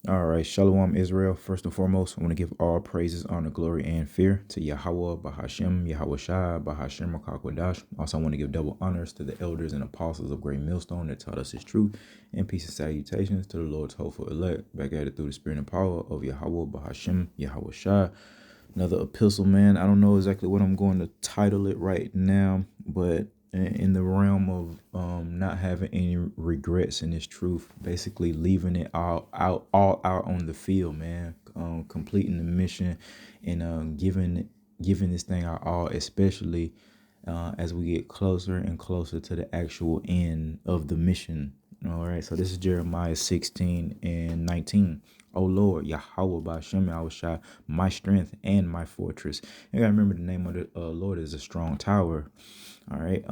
All right, Shalom Israel. First and foremost, I want to give all praises, honor, glory, and fear to Yahweh, Bahashem, Yahweh Shai, Bahashem, Rakakwadash. Also, I want to give double honors to the elders and apostles of Great Millstone that taught us his truth, and peace and salutations to the Lord's hopeful elect, back at it through the spirit and power of Yahweh, Bahashem, Yahweh Shai. Another epistle, man. I don't know exactly what I'm going to title it right now, but in the realm of not having any regrets in this truth, basically leaving it all out on the field, man. Completing the mission and giving this thing our all, especially as we get closer and closer to the actual end of the mission. All right, so this is Jeremiah 16 and 19. O Lord, Yahweh Bashem Yahushua, my strength and my fortress. You gotta remember the name of the Lord is a strong tower. All right.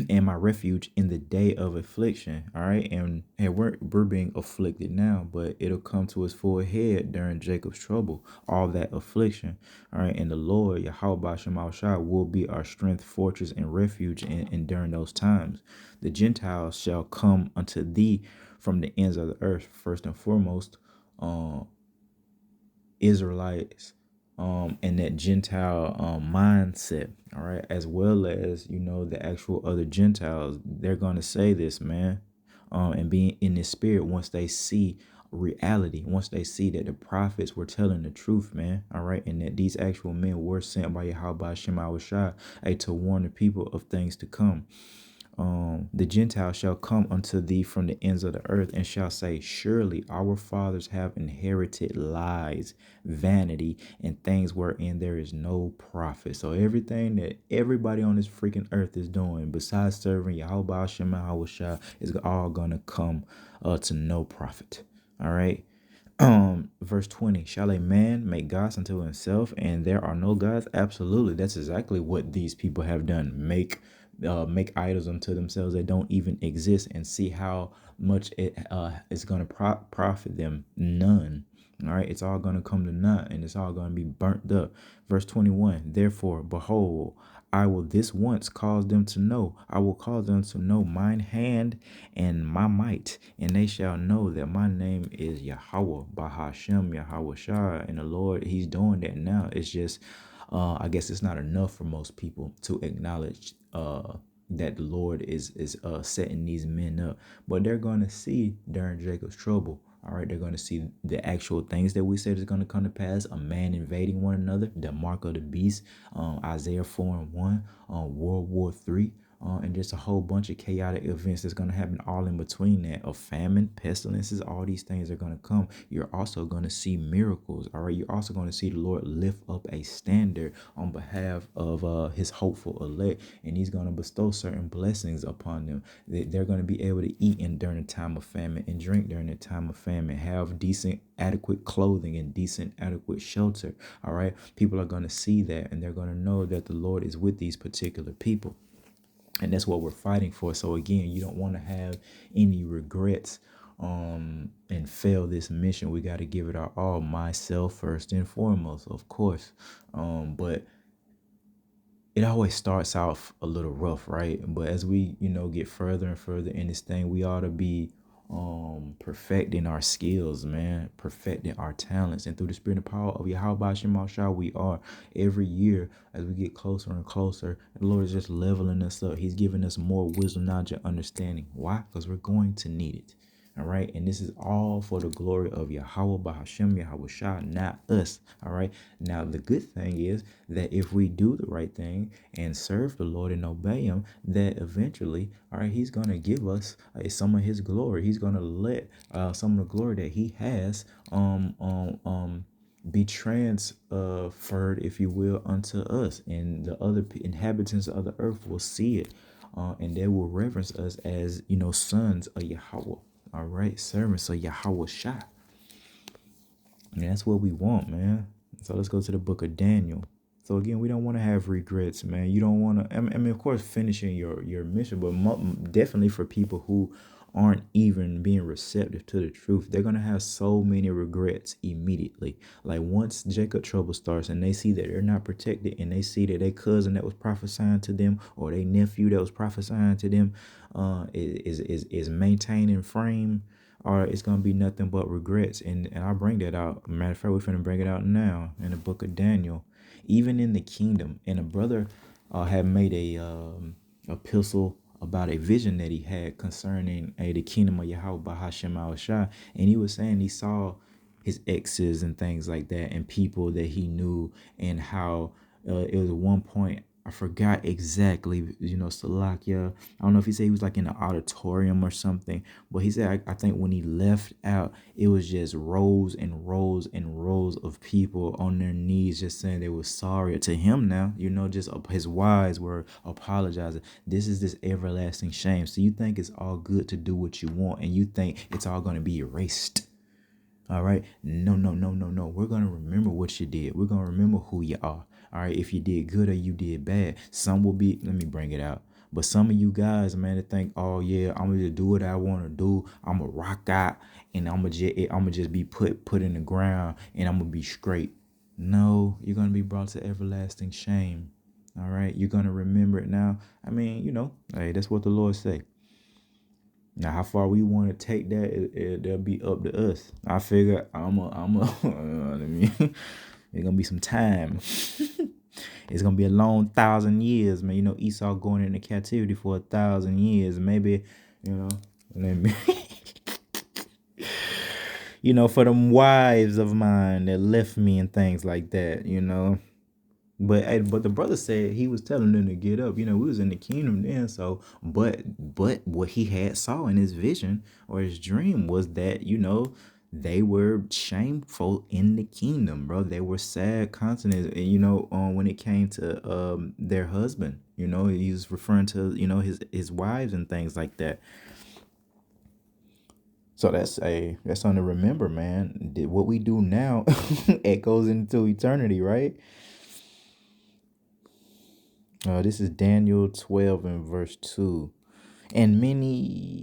And my refuge in the day of affliction. All right. And we're being afflicted now, but it'll come to its full head during Jacob's trouble, all that affliction. All right. And the Lord, Yahweh Bashem Yahushua, will be our strength, fortress, and refuge in during those times. The Gentiles shall come unto thee from the ends of the earth. First and foremost, Israelites, and that Gentile mindset, all right, as well as the actual other Gentiles. They're gonna say this, man, and being in this spirit once they see reality, once they see that the prophets were telling the truth, man, all right, and that these actual men were sent by Yahweh Shema Shai, to warn the people of things to come. The Gentiles shall come unto thee from the ends of the earth and shall say, surely our fathers have inherited lies, vanity, and things wherein there is no profit. So everything that everybody on this freaking earth is doing besides serving Yahweh Shem Yahushua is all gonna come to no profit. All right. Verse 20, shall a man make gods unto himself and there are no gods? Absolutely. That's exactly what these people have done. Make idols unto themselves that don't even exist, and see how much it is going to profit them. None. All right, it's all going to come to naught, and it's all going to be burnt up. Verse 21, therefore, behold, I will this once cause them to know. I will cause them to know mine hand and my might, and they shall know that my name is Yahweh, Bahashem, Yahweh Shai. And the Lord, he's doing that now. It's just, I guess it's not enough for most people to acknowledge that the Lord is setting these men up, but they're going to see during Jacob's trouble. All right, they're going to see the actual things that we said is going to come to pass: a man invading one another, the mark of the beast, Isaiah 4:1, World War III, and just a whole bunch of chaotic events that's going to happen all in between that, of famine, pestilences. All these things are going to come. You're also going to see miracles. All right, you're also going to see the Lord lift up a standard on behalf of his hopeful elect, and he's going to bestow certain blessings upon them. They're going to be able to eat during the time of famine and drink during the time of famine, have decent adequate clothing and decent adequate shelter. All right, people are going to see that, and they're going to know that the Lord is with these particular people, and that's what we're fighting for. So again, you don't want to have any regrets and fail this mission. We got to give it our all, myself first and foremost, of course. But it always starts off a little rough, right? But as we get further and further in this thing, we ought to be perfecting our skills, man, perfecting our talents, and through the spirit and power of Yahweh Shema Shah, we are every year as we get closer and closer. The Lord is just leveling us up. He's giving us more wisdom, knowledge, and understanding. Why? Because we're going to need it. All right, and this is all for the glory of Yahweh Bahashem Yahweh Shah, not us. All right, now the good thing is that if we do the right thing and serve the Lord and obey him, that eventually, all right, he's going to give us some of his glory. He's going to let some of the glory that he has be transferred, if you will, unto us, and the other inhabitants of the earth will see it, and they will reverence us as sons of Yahweh. All right, servants of Yahweh Shah. And that's what we want, man. So let's go to the book of Daniel. So again, we don't want to have regrets, man. You don't want to, I mean, of course, finishing your mission, but definitely for people who aren't even being receptive to the truth, they're going to have so many regrets immediately. Like once Jacob trouble starts and they see that they're not protected, and they see that their cousin that was prophesying to them, or their nephew that was prophesying to them is maintaining frame, or it's gonna be nothing but regrets. And I'll bring that out. Matter of fact, we're finna bring it out now in the book of Daniel. Even in the kingdom, and a brother had made a epistle about a vision that he had concerning the kingdom of Yahweh Bahashem Al Shah, and he was saying he saw his exes and things like that, and people that he knew, and how it was at one point, I forgot exactly, Salakia. I don't know if he said he was like in an auditorium or something, but he said, I think when he left out, it was just rows and rows and rows of people on their knees just saying they were sorry to him now, just his wives were apologizing. This is this everlasting shame. So you think it's all good to do what you want, and you think it's all going to be erased. All right. No, no, no, no, no. We're going to remember what you did. We're going to remember who you are. All right. If you did good or you did bad, some will be, let me bring it out. But some of you guys, man, to think, oh yeah, I'm gonna just do what I want to do. I'm gonna rock out, and I'm gonna just be put in the ground, and I'm gonna be straight. No, you're gonna be brought to everlasting shame. All right, you're gonna remember it now. I mean, hey, that's what the Lord say. Now, how far we want to take that, that'll be up to us. I figure I mean, it's gonna be some time. It's gonna be a long 1,000 years, man. Esau going into captivity for 1,000 years, maybe. You know, maybe. For them wives of mine that left me and things like that. But the brother said he was telling them to get up. We was in the kingdom then. So, but what he had saw in his vision or his dream was that they were shameful in the kingdom, bro. They were sad consonants. And when it came to their husband, he was referring to his wives and things like that. So that's something to remember, man. What we do now echoes into eternity, right? This is Daniel 12 and verse 2. And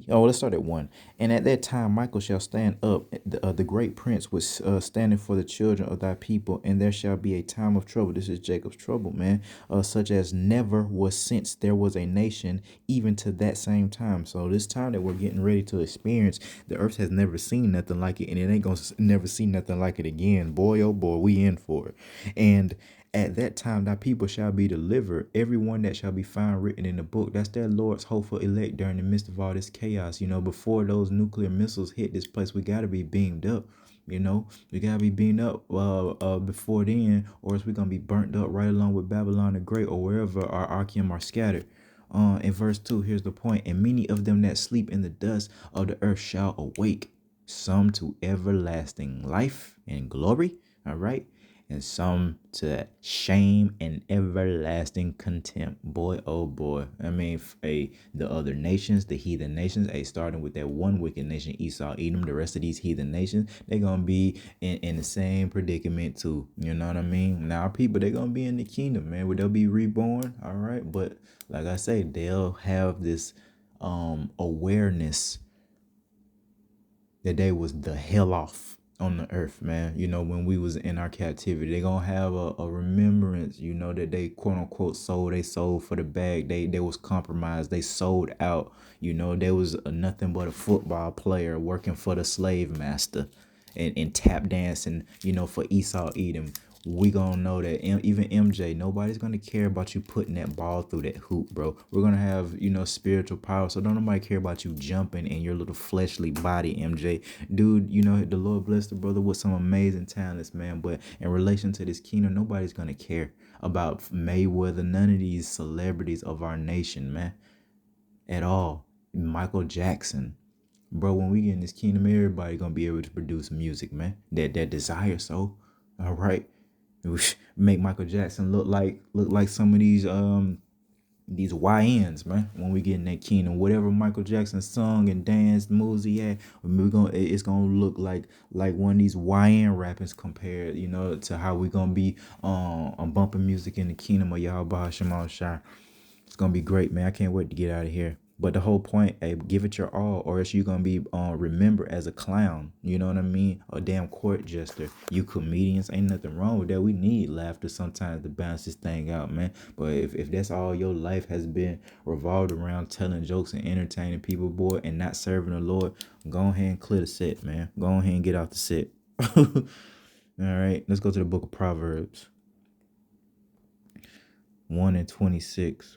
let's start at 1. And at that time, Michael shall stand up, the great prince was standing for the children of thy people, and there shall be a time of trouble. This is Jacob's trouble, man, such as never was since there was a nation, even to that same time. So this time that we're getting ready to experience, the earth has never seen nothing like it, and it ain't gonna never see nothing like it again. Boy, oh boy, we in for it. And at that time, thy people shall be delivered, every one that shall be found written in the book. That's their Lord's hopeful elect during the midst of all this chaos. Before those nuclear missiles hit this place, we got to be beamed up. We got to be beamed up before then, or else we're going to be burnt up right along with Babylon the Great or wherever our Archeum are scattered. In verse 2, here's the point. And many of them that sleep in the dust of the earth shall awake, some to everlasting life and glory. All right. And some to shame and everlasting contempt. Boy, oh boy. I mean, the other nations, the heathen nations, starting with that one wicked nation, Esau, Edom, the rest of these heathen nations, they're going to be in the same predicament too. You know what I mean? Now, our people, they're going to be in the kingdom, man, where they'll be reborn. All right. But like I say, they'll have this awareness that they was the hell off on the earth, man. When we was in our captivity, they gonna have a remembrance, that they quote unquote sold they sold for the bag. They was compromised, they sold out. There was nothing but a football player working for the slave master and tap dancing, for Esau Edom. We gonna know that even MJ, nobody's gonna care about you putting that ball through that hoop, bro. We're gonna have spiritual power, so don't nobody care about you jumping in your little fleshly body, MJ. Dude, the Lord bless the brother with some amazing talents, man. But in relation to this kingdom, nobody's gonna care about Mayweather, none of these celebrities of our nation, man, at all. Michael Jackson. Bro, when we get in this kingdom, everybody gonna be able to produce music, man. That desire, so all right. Make Michael Jackson look like some of these YNs, man. When we get in that kingdom, whatever Michael Jackson sung and danced moves he had, it's gonna look like one of these YN rappers compared, to how we gonna be on bumping music in the kingdom of Yahweh Shemal Shai. It's gonna be great, man. I can't wait to get out of here. But the whole point, hey, give it your all, or else you're gonna be remembered as a clown. You know what I mean? A damn court jester. You comedians, ain't nothing wrong with that. We need laughter sometimes to balance this thing out, man. But if that's all your life has been revolved around telling jokes and entertaining people, boy, and not serving the Lord, go ahead and clear the set, man. Go ahead and get out the set. All right, let's go to the book of Proverbs 1:26.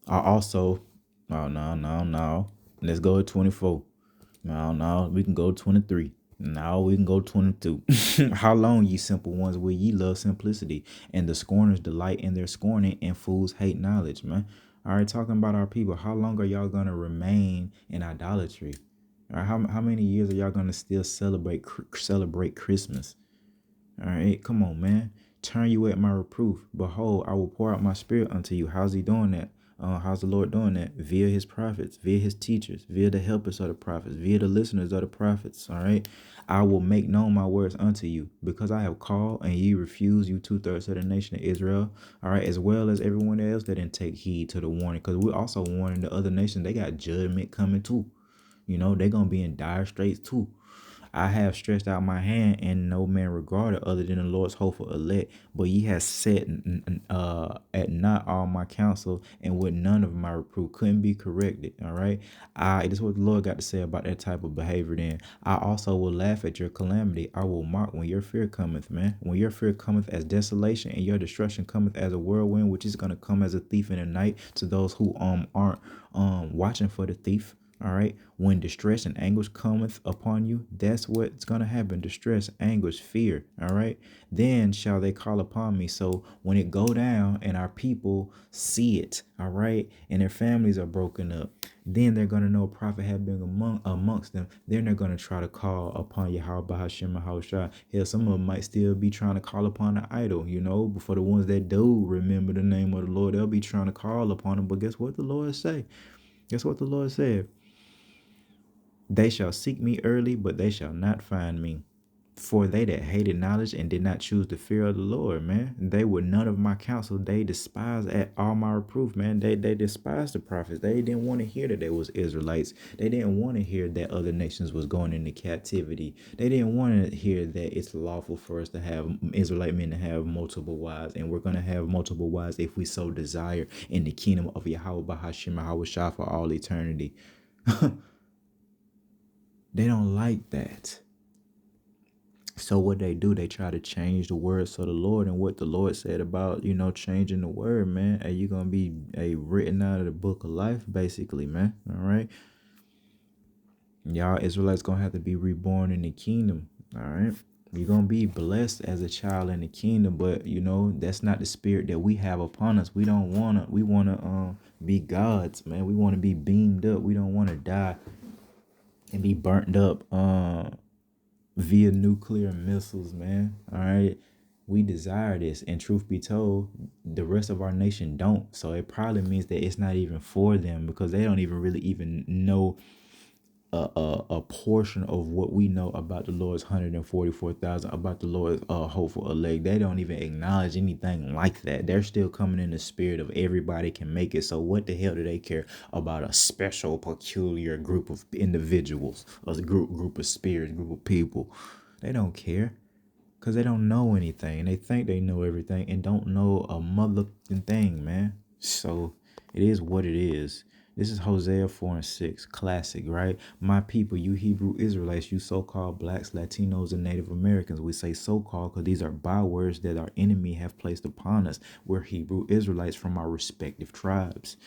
I also, oh no. Let's go to 24. No, we can go 23. Now we can go 22. How long, ye simple ones, will ye love simplicity? And the scorners delight in their scorning, and fools hate knowledge, man. All right, talking about our people. How long are y'all gonna remain in idolatry? All right, how many years are y'all gonna still celebrate Christmas? All right, come on, man. Turn you at my reproof. Behold, I will pour out my spirit unto you. How's he doing that? How's the Lord doing that? Via his prophets, via his teachers, via the helpers of the prophets, via the listeners of the prophets. All right. I will make known my words unto you, because I have called and ye refuse, you 2/3 of the nation of Israel. All right, as well as everyone else that didn't take heed to the warning. Because we're also warning the other nations, they got judgment coming too. You know, they're gonna be in dire straits too. I have stretched out my hand, and no man regarded other than the Lord's hopeful elect. But ye have set at not all my counsel, and with none of my reproof couldn't be corrected. All right. This is what the Lord got to say about that type of behavior. Then I also will laugh at your calamity. I will mock when your fear cometh, man. When your fear cometh as desolation, and your destruction cometh as a whirlwind, which is gonna come as a thief in the night to those who aren't watching for the thief. All right. When distress and anguish cometh upon you, that's what's going to happen. Distress, anguish, fear. All right. Then shall they call upon me. So when it go down and our people see it, all right, and their families are broken up, then they're going to know a prophet have been amongst them. Then they're going to try to call upon Yahweh Bahashim Mahoshai. Hell, some of them might still be trying to call upon an idol, you know, but for the ones that do remember the name of the Lord, they'll be trying to call upon him. But guess what the Lord say? Guess what the Lord said? They shall seek me early, but they shall not find me. For they that hated knowledge and did not choose the fear of the Lord, man, they were none of my counsel. They despised at all my reproof, man. They despised the prophets. They didn't want to hear that there was Israelites. They didn't want to hear that other nations was going into captivity. They didn't want to hear that it's lawful for us to have Israelite men to have multiple wives, and we're going to have multiple wives if we so desire in the kingdom of Yahweh Bahashim Yahweh Shah for all eternity. They don't like that. So what they do, they try to change the words of the Lord and what the Lord said about, you know, changing the word, man. Are you going to be written out of the book of life, basically, man? All right. Y'all Israelites going to have to be reborn in the kingdom. All right. You're going to be blessed as a child in the kingdom, but, you know, that's not the spirit that we have upon us. We want to be gods, man. We want to be beamed up. We don't want to die and be burnt up via nuclear missiles, man. All right. We desire this, and truth be told, the rest of our nation don't. So it probably means that it's not even for them, because they don't even really even know a portion of what we know about the Lord's 144,000, about the Lord's hopeful elect. They don't even acknowledge anything like that. They're still coming in the spirit of everybody can make it. So what the hell do they care about a special, peculiar group of individuals, a group of spirits, group of people? They don't care, because they don't know anything. They think they know everything and don't know a motherfucking thing, man. So it is what it is. This is Hosea 4:6, classic, right? My people, you Hebrew Israelites, you so-called blacks, Latinos, and Native Americans. We say so-called because these are bywords that our enemy have placed upon us. We're Hebrew Israelites from our respective tribes.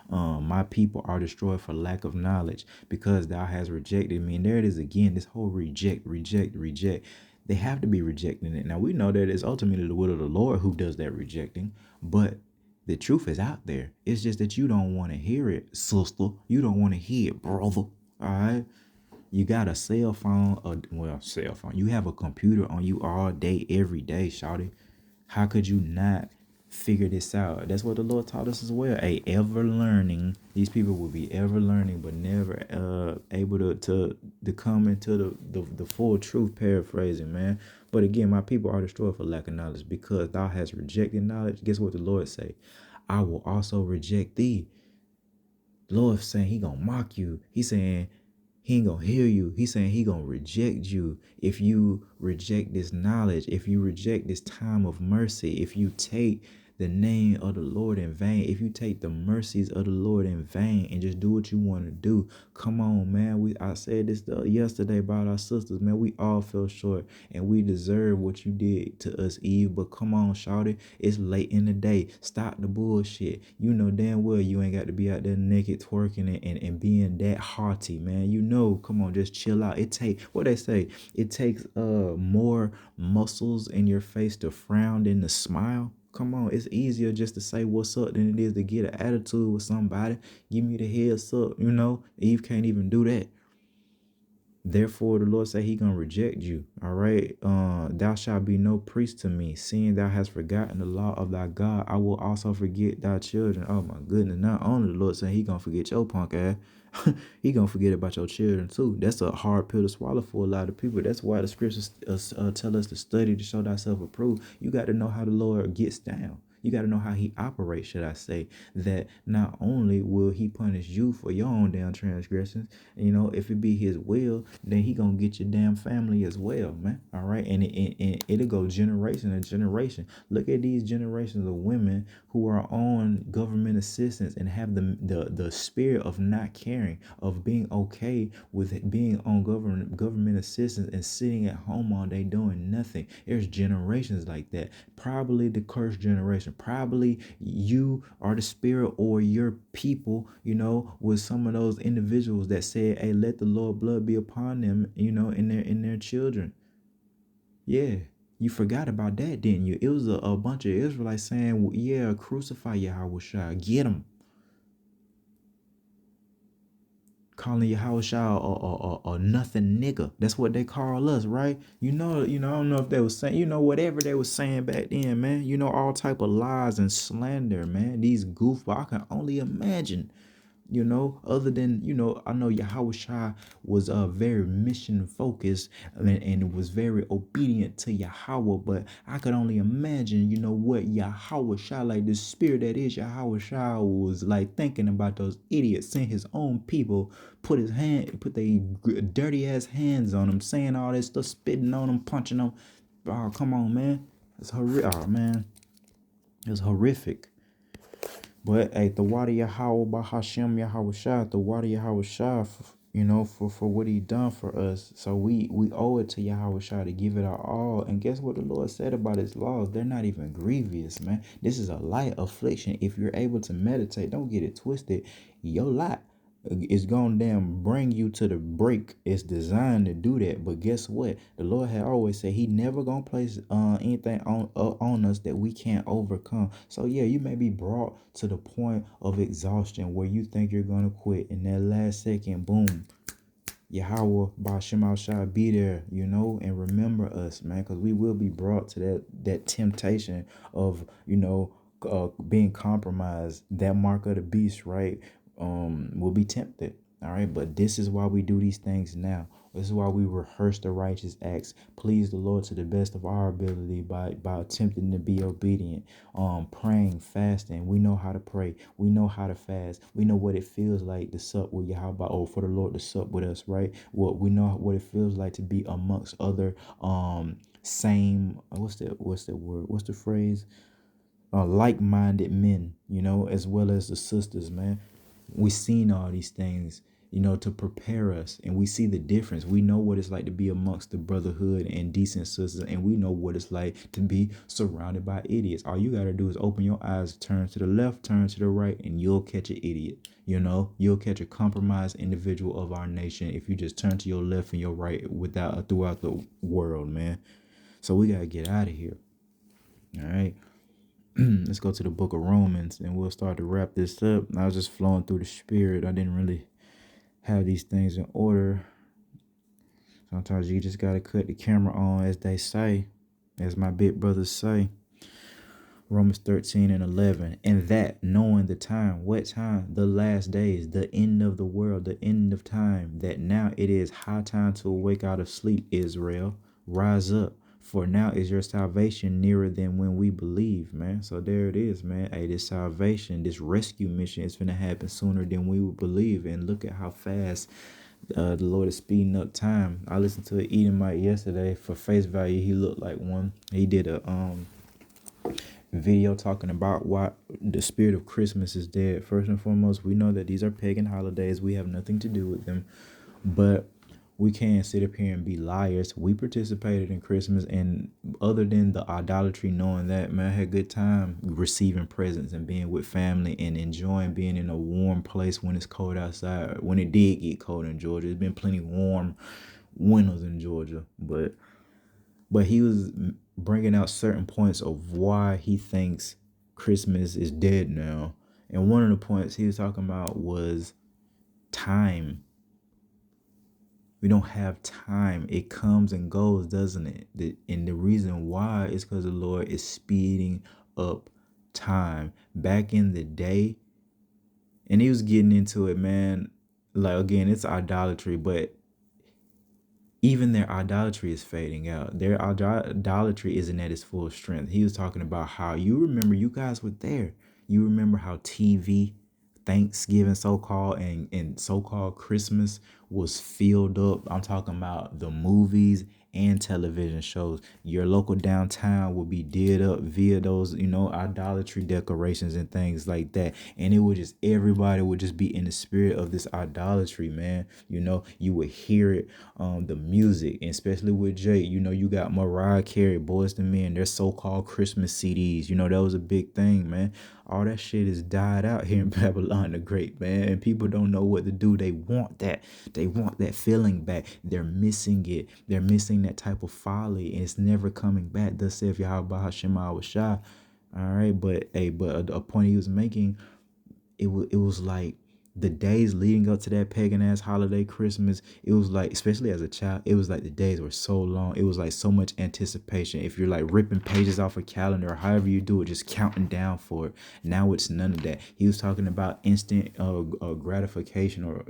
My people are destroyed for lack of knowledge, because thou hast rejected me. And there it is again, this whole reject. They have to be rejecting it. Now we know that it's ultimately the will of the Lord who does that rejecting, but the truth is out there. It's just that you don't want to hear it, sister. You don't want to hear it, brother. All right. You got a cell phone, cell phone. You have a computer on you all day, every day, shawty. How could you not figure this out? That's what the Lord taught us as well. Ever learning. These people will be ever learning, but never able to come into the full truth, paraphrasing, man. But again, my people are destroyed for lack of knowledge, because thou hast rejected knowledge. Guess what the Lord say? I will also reject thee. The Lord saying he gonna mock you. He's saying he ain't gonna hear you. He's saying he gonna reject you if you reject this knowledge, if you reject this time of mercy, if you take the name of the Lord in vain, if you take the mercies of the Lord in vain and just do what you want to do. Come on, man. I said this yesterday about our sisters, man. We all fell short and we deserve what you did to us, Eve. But come on, shawty. It's late in the day. Stop the bullshit. You know damn well you ain't got to be out there naked twerking and being that haughty, man. You know, come on, just chill out. It take what they say. It takes more muscles in your face to frown than to smile. Come on, it's easier just to say what's up than it is to get an attitude with somebody. Give me the heads up, you know. Eve can't even do that. Therefore, the Lord said he gonna reject you. All right. Thou shalt be no priest to me, seeing thou hast forgotten the law of thy God. I will also forget thy children. Oh my goodness. Not only the Lord saying he gonna forget your punk ass, he gonna forget about your children too. That's a hard pill to swallow for a lot of people. That's why the scriptures tell us to study to show thyself approved. You got to know how the Lord gets down. You got to know how he operates, should I say, that not only will he punish you for your own damn transgressions, you know, if it be his will, then he gonna get your damn family as well, man. All right. And it'll go generation to generation. Look at these generations of women who are on government assistance and have the spirit of not caring, of being okay with being on government assistance and sitting at home all day doing nothing. There's generations like that. Probably the cursed generation. Probably you are the spirit or your people, you know, with some of those individuals that said, hey, let the Lord blood be upon them, you know, in their children. Yeah. You forgot about that, didn't you? It was a bunch of Israelites saying, well, yeah, crucify Yahweh Shai. Get him. Calling Yahweh Shai a nothing nigga. That's what they call us, right? You know, I don't know if they was saying, you know, whatever they was saying back then, man. You know, all type of lies and slander, man. These goofballs, I can only imagine. You know, other than, you know, I know Yahweh Shai was very mission focused and was very obedient to Yahweh, but I could only imagine, you know, what Yahweh Shai, like the spirit that is Yahweh Shai, was like thinking about those idiots, seeing his own people put their dirty ass hands on him, saying all this stuff, spitting on them, punching them. Oh, come on, man. It's horrific. Oh, man. It's horrific. But hey, the water Yahweh by Hashem Yahweh Shai, the water Yahweh Shai, you know, for what he done for us. So we owe it to Yahweh Shai to give it our all. And guess what the Lord said about his laws? They're not even grievous, man. This is a light affliction. If you're able to meditate, don't get it twisted. Your lot is gonna damn bring you to the break. It's designed to do that. But guess what? The Lord had always said he never gonna place anything on us that we can't overcome. So yeah, you may be brought to the point of exhaustion where you think you're gonna quit, and that last second, boom, Yahweh Ba'Shem Shai be there, you know, and remember us, man, because we will be brought to that temptation of, you know, being compromised, that mark of the beast, right? Will be tempted. All right, but this is why we do these things now. This is why we rehearse the righteous acts, please the Lord to the best of our ability by attempting to be obedient, praying, fasting. We know how to pray. We know how to fast. We know what it feels like to sup with Yahweh, or for the Lord to sup with us, right? What we know what it feels like to be amongst other same what's the word? What's the phrase? Like-minded men, you know, as well as the sisters, man. We seen all these things, you know, to prepare us, and we see the difference. We know what it's like to be amongst the brotherhood and decent sisters, and we know what it's like to be surrounded by idiots. All you got to do is open your eyes, turn to the left, turn to the right, and you'll catch an idiot. You know, you'll catch a compromised individual of our nation if you just turn to your left and your right throughout the world, man. So we got to get out of here. All right. Let's go to the book of Romans and we'll start to wrap this up. I was just flowing through the spirit. I didn't really have these things in order. Sometimes you just got to cut the camera on, as they say, as my big brothers say. Romans 13 and 11. And that, knowing the time, what time? The last days, the end of the world, the end of time, that now it is high time to awake out of sleep, Israel. Rise up. For now is your salvation nearer than when we believe, man. So there it is, man. Hey, this salvation, this rescue mission is gonna happen sooner than we would believe. And look at how fast the Lord is speeding up time. I listened to an Edomite yesterday. For face value, he looked like one. He did a video talking about why the spirit of Christmas is dead. First and foremost, we know that these are pagan holidays. We have nothing to do with them. But we can't sit up here and be liars. We participated in Christmas, and other than the idolatry, knowing that, man, I had a good time receiving presents and being with family and enjoying being in a warm place when it's cold outside. When it did get cold in Georgia, it's been plenty warm winters in Georgia, but he was bringing out certain points of why he thinks Christmas is dead now. And one of the points he was talking about was time. We don't have time. It comes and goes, doesn't it? And the reason why is because the Lord is speeding up time. Back in the day, and he was getting into it, man. Like, again, it's idolatry, but even their idolatry is fading out. Their idolatry isn't at its full strength. He was talking about how, you remember, you guys were there. You remember how TV, Thanksgiving so-called, and so-called Christmas was filled up. I'm talking about the movies and television shows. Your local downtown will be did up via those, idolatry decorations and things like that. And it would just, everybody would just be in the spirit of this idolatry, man. You would hear it, the music, and especially with Jay, you got Mariah Carey, Boyz II Men, their so-called Christmas CDs. That was a big thing, man. All that shit has died out here in Babylon the Great, man. And people don't know what to do. They want that. They want that feeling back. They're missing it. They're missing that type of folly, and it's never coming back. Thus saith Yahweh Hashem Shah. All right, but a point he was making, it was like the days leading up to that pagan ass holiday Christmas, it was like, especially as a child, it was like the days were so long. It was like so much anticipation. If you're like ripping pages off a calendar or however you do it, just counting down for it. Now it's none of that. He was talking about instant gratification, or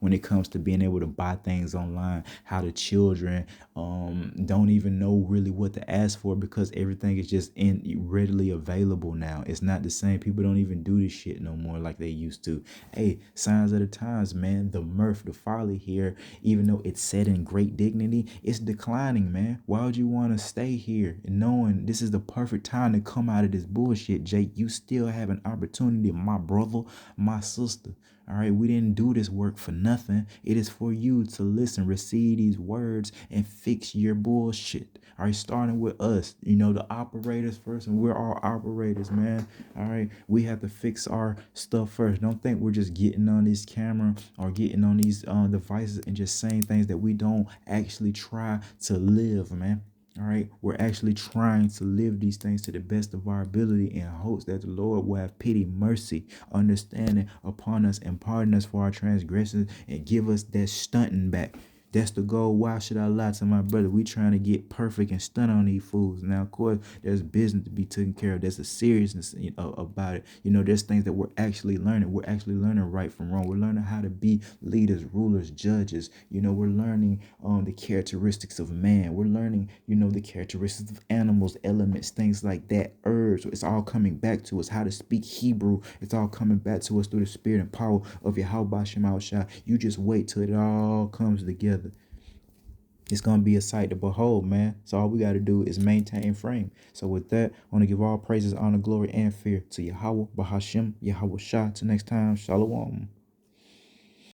when it comes to being able to buy things online, how the children don't even know really what to ask for because everything is just readily available now. It's not the same. People don't even do this shit no more like they used to. Hey, signs of the times, man. The mirth, the folly here, even though it's set in great dignity, it's declining, man. Why would you want to stay here and knowing this is the perfect time to come out of this bullshit, Jake? You still have an opportunity, my brother, my sister. All right, we didn't do this work for nothing. It is for you to listen, receive these words, and fix your bullshit. All right, starting with us, the operators first, and we're all operators, man. All right, we have to fix our stuff first. Don't think we're just getting on this camera or getting on these devices and just saying things that we don't actually try to live, man. All right, we're actually trying to live these things to the best of our ability in hopes that the Lord will have pity, mercy, understanding upon us, and pardon us for our transgressions, and give us that stunting back. That's the goal. Why should I lie to my brother? We trying to get perfect and stunt on these fools. Now, of course, there's business to be taken care of. There's a seriousness about it. There's things that we're actually learning. We're actually learning right from wrong. We're learning how to be leaders, rulers, judges. We're learning the characteristics of man. We're learning, the characteristics of animals, elements, things like that, herbs. It's all coming back to us. How to speak Hebrew. It's all coming back to us through the spirit and power of Yahweh Shema Shah. You just wait till it all comes together. It's going to be a sight to behold, man. So all we got to do is maintain frame. So with that, I want to give all praises, honor, glory, and fear to Yahweh, Bahashim, Yahweh Shah. Till next time, Shalom.